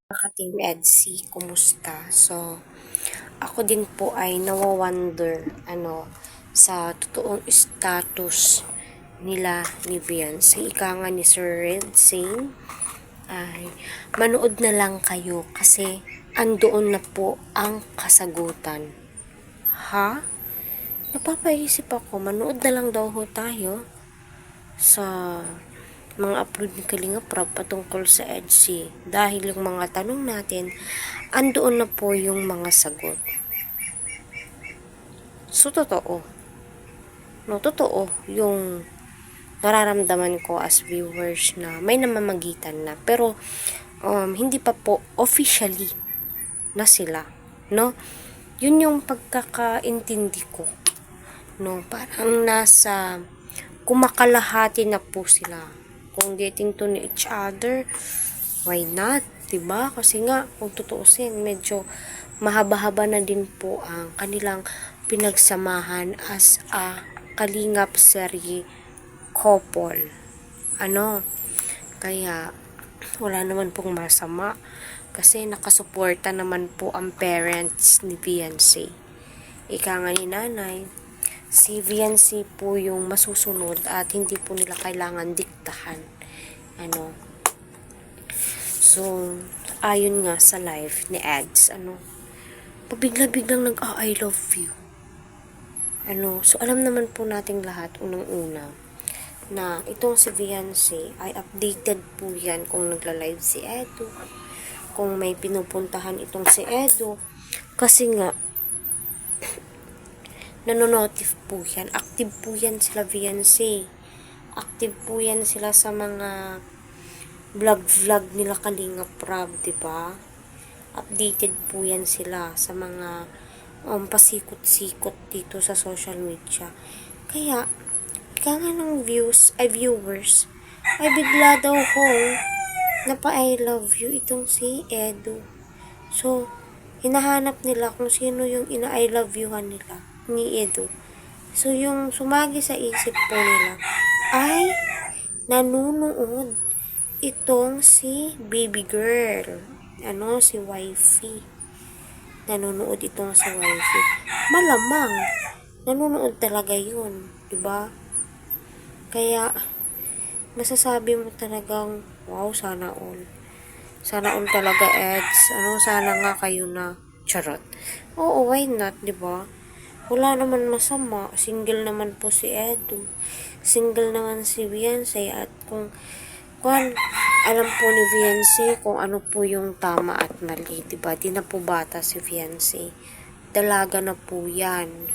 Ka-Team EDSI, kumusta? So, ako din po ay nawa-wonder sa totoong status nila ni Beyonce. Ika nga ni Sir Red Sane ay manood na lang kayo kasi andoon na po ang kasagutan. Ha? Napapaisip ako, manood na lang daw ho tayo sa mga upload ni Kalinga Prab patungkol sa EDSI dahil yung mga tanong natin andoon na po yung mga sagot. So totoo yung nararamdaman ko as viewers na may namamagitan na pero hindi pa po officially na sila, no? Yun yung pagkakaintindi ko, no? Parang nasa kumakalahati na po sila. Kung getting to know each other, why not? Diba? Kasi nga, kung tutuusin, medyo mahaba-haba na din po ang kanilang pinagsamahan as a Kalingap Serye couple. Kaya, wala naman pong masama. Kasi nakasuporta naman po ang parents ni Beyonce. Ika nga ni nanay, si Beyonce po yung masusunod at hindi po nila kailangan diktahan. So, ayon nga sa live ni Eds, pabigla-biglang I love you. So alam naman po nating lahat unang-una na itong si Beyonce ay updated po yan kung nagla-live si Edo, kung may pinupuntahan itong si Edo, kasi nga nanonotif po yan, active po yan sila Beyonce, active po yan sila sa mga vlog nila Kalinga Prab, diba? Updated po yan sila sa mga pasikot-sikot dito sa social media. Kaya nga ng viewers ay bigla daw ho na I love you itong si Edo. So hinahanap nila kung sino yung I love you-han nila ni Edo. So yung sumagi sa isip po nila ay nanunood itong si baby girl, si wifey. Nanonood itong si wifey. Malamang nanonood talaga yun, diba? Kaya masasabi mo talagang wow, sana all talaga, Eds. Sana nga kayo na charot. Oo, why not, diba? Wala naman masama, single naman po si Edo, single naman si Beyonce, at kung alam po ni Beyonce kung ano po yung tama at mali, diba? Di na po bata si Beyonce, dalaga na po yan.